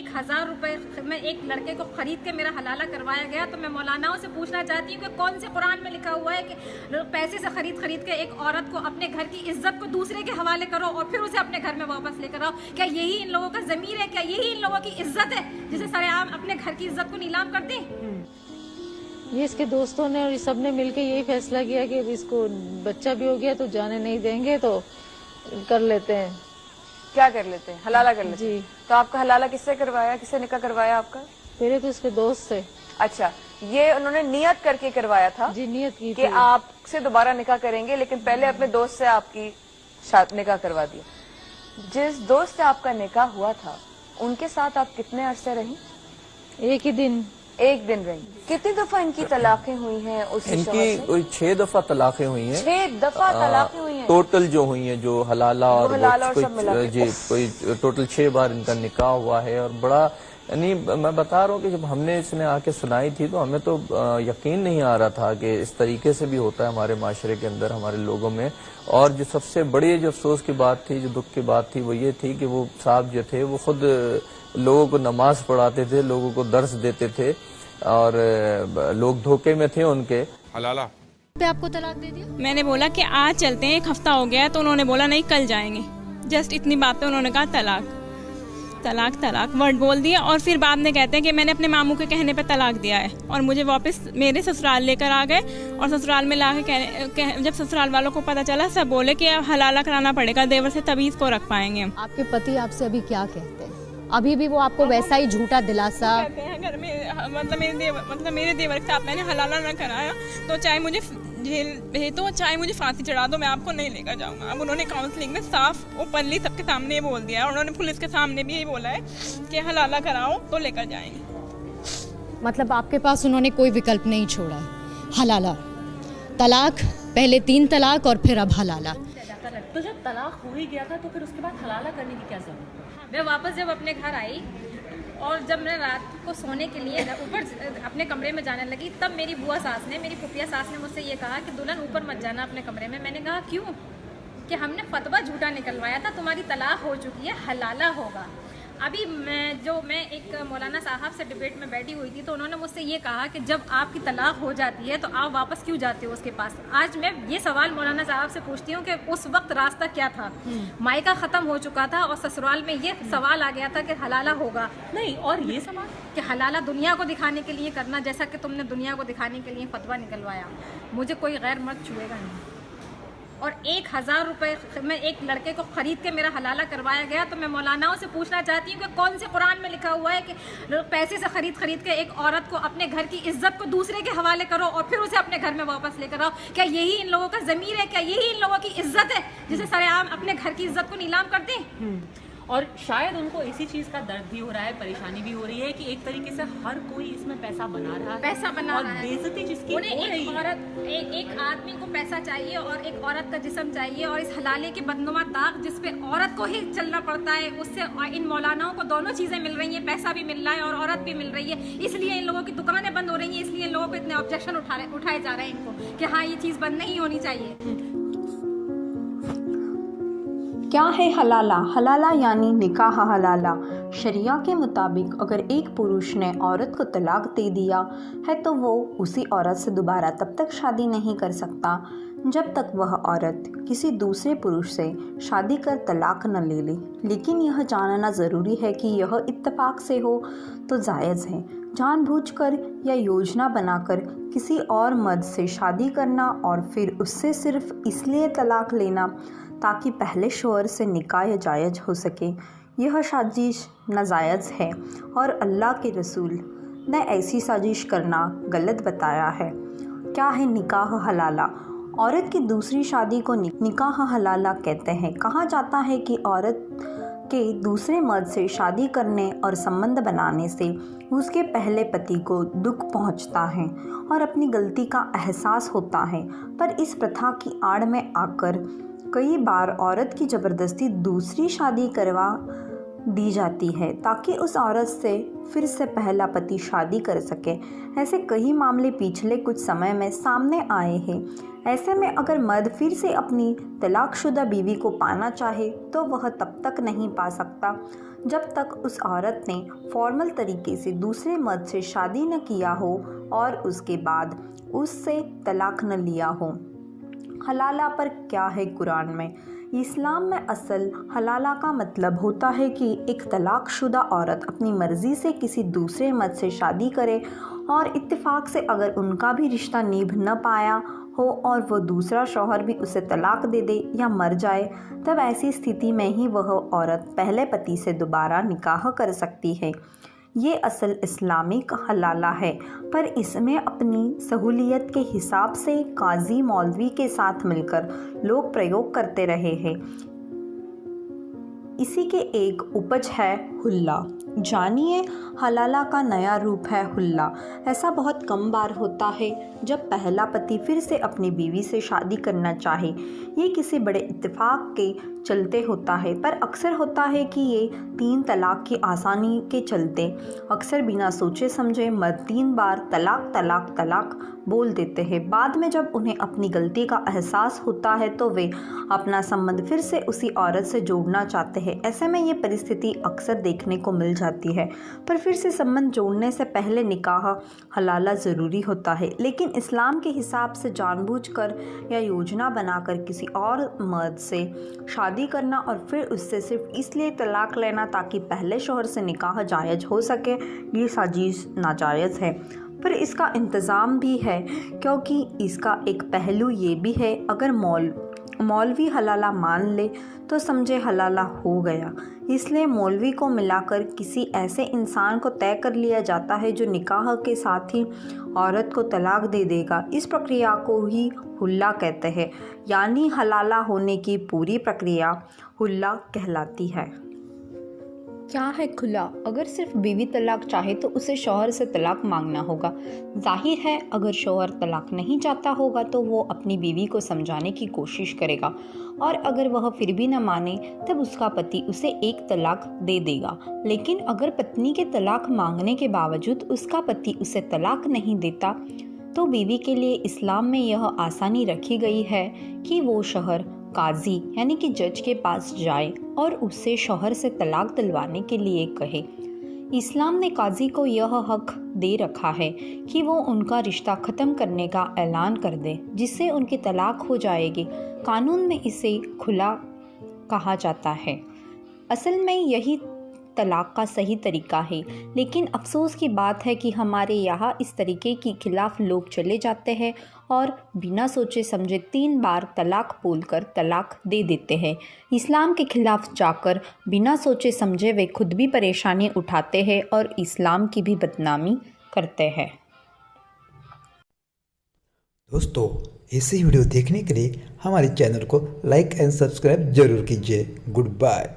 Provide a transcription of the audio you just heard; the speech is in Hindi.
1000 रुपए में एक लड़के को खरीद के मेरा हलाला करवाया गया, तो मैं मौलानाओं से पूछना चाहती हूँ कि कौन से कुरान में लिखा हुआ है कि पैसे से खरीद के एक औरत को अपने घर की इज्जत को दूसरे के हवाले करो और फिर उसे अपने घर में वापस लेकर आओ। क्या यही इन लोगों का ज़मीर है? क्या यही इन लोगों की इज्जत है जिसे सरेआम अपने घर की इज्जत को नीलाम कर दें? ये इसके दोस्तों ने और सब ने मिलकर यही फैसला किया कि इसको बच्चा भी हो गया तो जाने नहीं देंगे, तो कर लेते हैं। क्या कर लेते हैं? हलाला कर लेते हैं। जी। तो आपका हलाला किससे करवाया? किससे निकाह करवाया आपका? पहले तो इसके दोस्त से। अच्छा, ये उन्होंने नियत करके करवाया था? जी, नियत की कि आपसे दोबारा निकाह करेंगे, लेकिन पहले अपने दोस्त से आपकी निकाह करवा दिया। जिस दोस्त से आपका निकाह हुआ था उनके साथ आप कितने अरसे रही? एक ही दिन। एक दिन रही। कितनी दफा इनकी तलाकें हुई हैं? इनकी कोई 6 दफा तलाकें हुई हैं। 6 दफा तलाकें हुई हैं टोटल जो हुई हैं, जो हलाला और सब मिला के। जी, कोई टोटल 6 बार इनका निकाह हुआ है। और बड़ा यानी मैं बता रहा हूँ कि जब हमने इसने आके सुनाई थी तो हमें तो यकीन नहीं आ रहा था कि इस तरीके से भी होता है हमारे माशरे के अंदर, हमारे लोगों में। और जो सबसे बड़ी जो अफसोस की बात थी, जो दुख की बात थी, वो ये थी कि वो साहब जो थे वो खुद लोगों को नमाज पढ़ाते थे, लोगों को दर्स देते थे और लोग धोखे में थे उनके। हलाला पे आपको तलाक दे दिया? मैंने बोला कि आज चलते हैं, 1 हफ्ता हो गया है, तो उन्होंने बोला नहीं कल जाएंगे। जस्ट इतनी बात पे उन्होंने कहा तलाक तलाक तलाक वर्ड बोल दिया। और फिर बाद में कहते हैं कि मैंने अपने मामू के कहने पे तलाक दिया है और मुझे वापस मेरे ससुराल लेकर आ गए। और ससुराल में ला के जब ससुराल वालों को पता चला, सब बोले कि अब हलाला कराना पड़ेगा, देवर से तभी इसको रख पाएंगे। आपके पति आपसे अभी क्या कहते हैं? अभी भी वो आपको वैसा ही झूठा दिलासा कहते हैं घर में, मतलब मेरे देवर के साथ मैंने हलाला ना कराया तो चाहे मुझे जेल भेज दो, चाहे मुझे फांसी चढ़ा दो, मैं आपको नहीं लेकर जाऊंगा। अब उन्होंने काउंसलिंग में साफ ओपनली सबके सामने ये बोल दिया है और उन्होंने पुलिस के सामने भी यही बोला है कि हलाला कराओ तो लेकर जाएंगे। मतलब आपके पास उन्होंने कोई विकल्प नहीं छोड़ा है? हलाला, तलाक, पहले 3 तलाक और फिर अब हलाला। तो जब तलाक हो ही गया था तो फिर उसके बाद हलाला करने की क्या जरूरत? मैं वापस जब अपने घर आई और जब मैं रात को सोने के लिए ऊपर अपने कमरे में जाने लगी, तब मेरी बुआ सास ने, मेरी फुफिया सास ने मुझसे ये कहा कि दुल्हन ऊपर मत जाना अपने कमरे में। मैंने कहा क्यों? कि हमने फतवा झूठा निकलवाया था, तुम्हारी तलाक हो चुकी है, हलाला होगा। अभी मैं एक मौलाना साहब से डिबेट में बैठी हुई थी तो उन्होंने मुझसे ये कहा कि जब आपकी तलाक हो जाती है तो आप वापस क्यों जाते हो उसके पास? आज मैं ये सवाल मौलाना साहब से पूछती हूँ कि उस वक्त रास्ता क्या था? मायका ख़त्म हो चुका था और ससुराल में ये सवाल आ गया था कि हलाला होगा नहीं, और ये सवाल कि हलाला दुनिया को दिखाने के लिए करना, जैसा कि तुमने दुनिया को दिखाने के लिए फतवा निकलवाया। मुझे कोई गैर मर्द छुएगा नहीं। और 1000 रुपए में एक लड़के को खरीद के मेरा हलाला करवाया गया, तो मैं मौलानाओं से पूछना चाहती हूँ कि कौन से कुरान में लिखा हुआ है कि पैसे से खरीद के एक औरत को अपने घर की इज्जत को दूसरे के हवाले करो और फिर उसे अपने घर में वापस लेकर आओ। क्या यही इन लोगों का ज़मीर है? क्या यही इन लोगों की इज्जत है जिसे सरेआम अपने घर की इज्जत को नीलाम कर दें? और शायद उनको इसी चीज का दर्द भी हो रहा है, परेशानी भी हो रही है कि एक तरीके से हर कोई इसमें पैसा बना रहा है, पैसा बना और रहा है। बेइज्जती जिसकी उन्हें हो रही एक है। औरत एक आदमी को पैसा चाहिए और एक औरत का जिस्म चाहिए, और इस हलाले के बदनुमा दाग जिस पे औरत को ही चलना पड़ता है, उससे इन मौलानाओं को दोनों चीजें मिल रही हैं, पैसा भी मिल रहा है और औरत भी मिल रही है। इसलिए इन लोगों की दुकानें बंद हो रही हैं, इसलिए इन लोगों को इतने ऑब्जेक्शन उठाए जा रहे हैं इनको कि हाँ ये चीज बंद नहीं होनी चाहिए। क्या है हलाला? हलाला यानी निकाह हलाला। शरिया के मुताबिक अगर एक पुरुष ने औरत को तलाक दे दिया है तो वो उसी औरत से दोबारा तब तक शादी नहीं कर सकता जब तक वह औरत किसी दूसरे पुरुष से शादी कर तलाक न ले ले। लेकिन यह जानना ज़रूरी है कि यह इत्तेफाक से हो तो जायज़ है। जानबूझकर या योजना बनाकर किसी और मर्द से शादी करना और फिर उससे सिर्फ इसलिए तलाक लेना ताकि पहले शोहर से निकाह जायज़ हो सके, यह साजिश नाजायज़ है और अल्लाह के रसूल ने ऐसी साजिश करना गलत बताया है। क्या है निकाह हलाला? औरत की दूसरी शादी को निकाह हलाला कहते हैं। कहा जाता है कि औरत के दूसरे मर्द से शादी करने और संबंध बनाने से उसके पहले पति को दुख पहुंचता है और अपनी गलती का एहसास होता है, पर इस प्रथा की आड़ में आकर कई बार औरत की ज़बरदस्ती दूसरी शादी करवा दी जाती है ताकि उस औरत से फिर से पहला पति शादी कर सके। ऐसे कई मामले पिछले कुछ समय में सामने आए हैं। ऐसे में अगर मर्द फिर से अपनी तलाकशुदा बीवी को पाना चाहे तो वह तब तक नहीं पा सकता जब तक उस औरत ने फॉर्मल तरीके से दूसरे मर्द से शादी न किया हो और उसके बाद उससे तलाक न लिया हो। हलाला पर क्या है कुरान में? इस्लाम में असल हलाला का मतलब होता है कि एक तलाकशुदा औरत अपनी मर्ज़ी से किसी दूसरे मर्द से शादी करे और इत्तेफाक से अगर उनका भी रिश्ता निभ न पाया हो और वह दूसरा शौहर भी उसे तलाक दे दे या मर जाए, तब ऐसी स्थिति में ही वह औरत पहले पति से दोबारा निकाह कर सकती है। ये असल इस्लामिक हलाला है, पर इसमें अपनी सहूलियत के हिसाब से काजी मौलवी के साथ मिलकर लोग प्रयोग करते रहे हैं। इसी के एक उपज है हुल्ला। जानिए, हलाला का नया रूप है हुल्ला। ऐसा बहुत कम बार होता है जब पहला पति फिर से अपनी बीवी से शादी करना चाहे। ये किसी बड़े इत्तेफाक के चलते होता है, पर अक्सर होता है कि ये 3 तलाक की आसानी के चलते अक्सर बिना सोचे समझे मर्द 3 बार तलाक तलाक तलाक बोल देते हैं। बाद में जब उन्हें अपनी गलती का एहसास होता है तो वे अपना संबंध फिर से उसी औरत से जोड़ना चाहते हैं। ऐसे में ये परिस्थिति अक्सर देखने को मिल जाती है, पर फिर से संबंध जोड़ने से पहले निकाह हलाला ज़रूरी होता है। लेकिन इस्लाम के हिसाब से जानबूझकर या योजना बनाकर किसी और मर्द से शादी करना और फिर उससे सिर्फ इसलिए तलाक लेना ताकि पहले शौहर से निकाह जायज़ हो सके, ये साजिश नाजायज़ है। पर इसका इंतज़ाम भी है, क्योंकि इसका एक पहलू ये भी है, अगर मौलवी हलाला मान ले तो समझे हलाला हो गया। इसलिए मौलवी को मिलाकर किसी ऐसे इंसान को तय कर लिया जाता है जो निकाह के साथ ही औरत को तलाक दे देगा। इस प्रक्रिया को ही हुल्ला कहते हैं, यानी हलाला होने की पूरी प्रक्रिया हुल्ला कहलाती है। क्या है खुला? अगर सिर्फ बीवी तलाक चाहे तो उसे शौहर से तलाक मांगना होगा। जाहिर है अगर शौहर तलाक नहीं चाहता होगा तो वो अपनी बीवी को समझाने की कोशिश करेगा, और अगर वह फिर भी न माने तब उसका पति उसे एक तलाक दे देगा। लेकिन अगर पत्नी के तलाक मांगने के बावजूद उसका पति उसे तलाक नहीं देता तो बीवी के लिए इस्लाम में यह आसानी रखी गई है कि वो शौहर काजी यानी कि जज के पास जाए और उससे शौहर से तलाक दिलवाने के लिए कहे। इस्लाम ने काजी को यह हक दे रखा है कि वो उनका रिश्ता ख़त्म करने का ऐलान कर दे, जिससे उनकी तलाक हो जाएगी। कानून में इसे खुला कहा जाता है। असल में यही तलाक का सही तरीका है, लेकिन अफसोस की बात है कि हमारे यहाँ इस तरीके के खिलाफ लोग चले जाते हैं और बिना सोचे समझे 3 बार तलाक बोलकर तलाक दे देते हैं। इस्लाम के खिलाफ जाकर बिना सोचे समझे वे खुद भी परेशानी उठाते हैं और इस्लाम की भी बदनामी करते हैं। दोस्तों, ऐसी वीडियो देखने के लिए हमारे चैनल को लाइक एंड सब्सक्राइब जरूर कीजिए। Good bye.